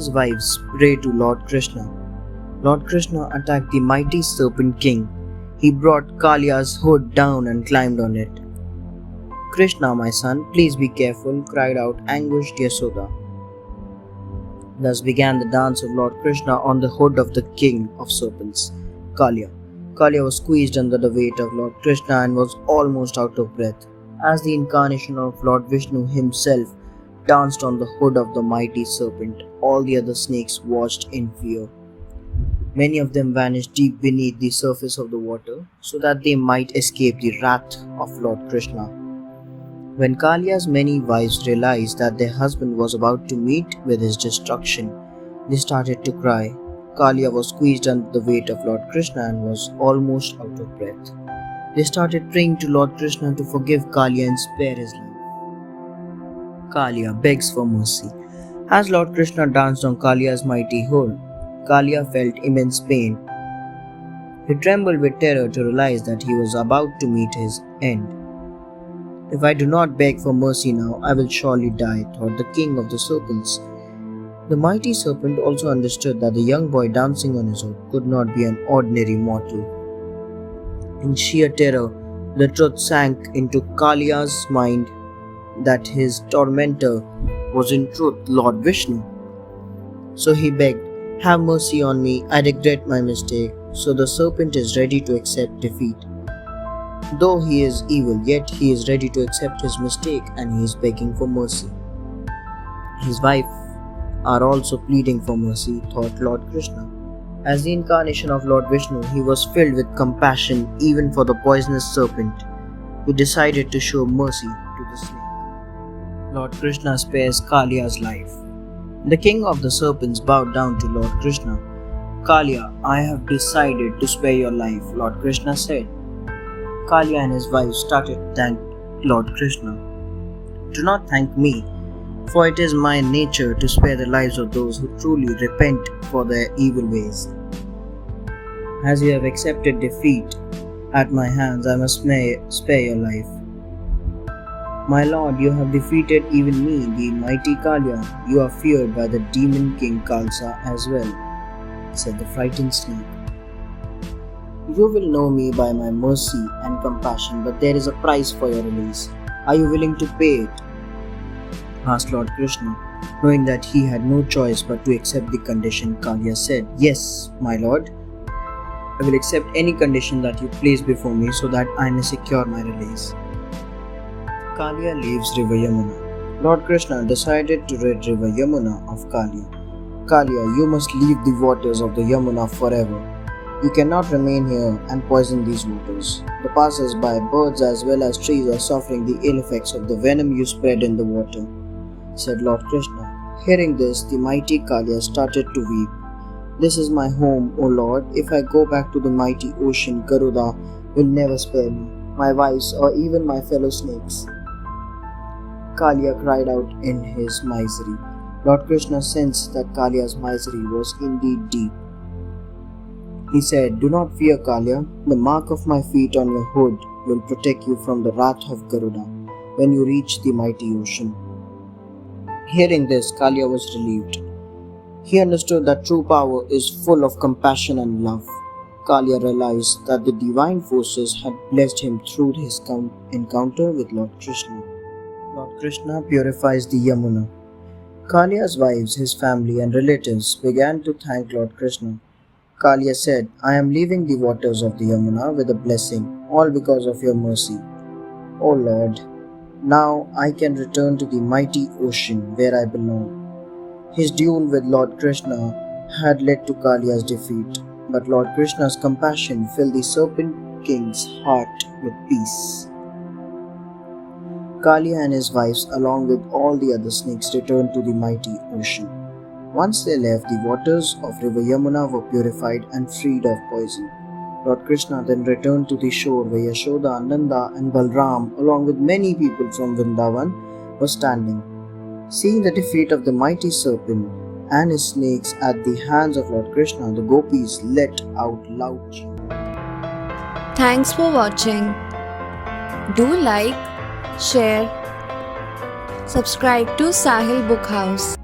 Kalia's wives pray to Lord Krishna. Lord Krishna attacked the mighty serpent king. He brought Kalia's hood down and climbed on it. Krishna, my son, please be careful, cried out anguished Yasoda. Thus began the dance of Lord Krishna on the hood of the king of serpents, Kalia. Kalia was squeezed under the weight of Lord Krishna and was almost out of breath, as the incarnation of Lord Vishnu himself danced on the hood of the mighty serpent. All the other snakes watched in fear. Many of them vanished deep beneath the surface of the water, so that they might escape the wrath of Lord Krishna. When Kalia's many wives realized that their husband was about to meet with his destruction, they started to cry. Kalia was squeezed under the weight of Lord Krishna and was almost out of breath. They started praying to Lord Krishna to forgive Kalia and spare his life. Kalia begs for mercy. As Lord Krishna danced on Kalia's mighty hood, Kalia felt immense pain. He trembled with terror to realize that he was about to meet his end. If I do not beg for mercy now, I will surely die, thought the king of the serpents. The mighty serpent also understood that the young boy dancing on his hood could not be an ordinary mortal. In sheer terror, the truth sank into Kalia's mind that his tormentor was in truth Lord Vishnu. So he begged, "Have mercy on me, I regret my mistake." So the serpent is ready to accept defeat. Though he is evil, yet he is ready to accept his mistake and he is begging for mercy. His wife are also pleading for mercy, thought Lord Krishna. As the incarnation of Lord Vishnu, he was filled with compassion even for the poisonous serpent, who decided to show mercy to the snake. Lord Krishna spares Kalia's life. The king of the serpents bowed down to Lord Krishna. "Kalia, I have decided to spare your life," Lord Krishna said. Kalia and his wife started to thank Lord Krishna. "Do not thank me, for it is my nature to spare the lives of those who truly repent for their evil ways. As you have accepted defeat at my hands, I must spare your life. My lord, you have defeated even me, the mighty Kalia. You are feared by the demon king Kalsa as well," said the frightened snake. "You will know me by my mercy and compassion, but there is a price for your release. Are you willing to pay it?" asked Lord Krishna. Knowing that he had no choice but to accept the condition, Kalia said, "Yes, my lord. I will accept any condition that you place before me so that I may secure my release." Kalia leaves River Yamuna. Lord Krishna decided to rid River Yamuna of Kalia. "Kalia, you must leave the waters of the Yamuna forever. You cannot remain here and poison these waters. The passers-by, birds as well as trees are suffering the ill effects of the venom you spread in the water," said Lord Krishna. Hearing this, the mighty Kalia started to weep. "This is my home, O Lord. If I go back to the mighty ocean, Garuda will never spare me, my wives or even my fellow snakes." Kalia cried out in his misery. Lord Krishna sensed that Kalia's misery was indeed deep. He said, "Do not fear, Kalia. The mark of my feet on your hood will protect you from the wrath of Garuda when you reach the mighty ocean." Hearing this, Kalia was relieved. He understood that true power is full of compassion and love. Kalia realized that the divine forces had blessed him through his encounter with Lord Krishna. Lord Krishna purifies the Yamuna. Kalia's wives, his family and relatives began to thank Lord Krishna. Kalia said, "I am leaving the waters of the Yamuna with a blessing, all because of your mercy. O Lord, now I can return to the mighty ocean where I belong." His duel with Lord Krishna had led to Kalia's defeat, but Lord Krishna's compassion filled the serpent king's heart with peace. Kalia and his wives, along with all the other snakes, returned to the mighty ocean. Once they left, the waters of River Yamuna were purified and freed of poison. Lord Krishna then returned to the shore where Yashoda, Nanda and Balram, along with many people from Vrindavan, were standing. Seeing the defeat of the mighty serpent and his snakes at the hands of Lord Krishna, the gopis let out loud cheers. Thanks for watching. Do like, share, subscribe to Sahil Book House.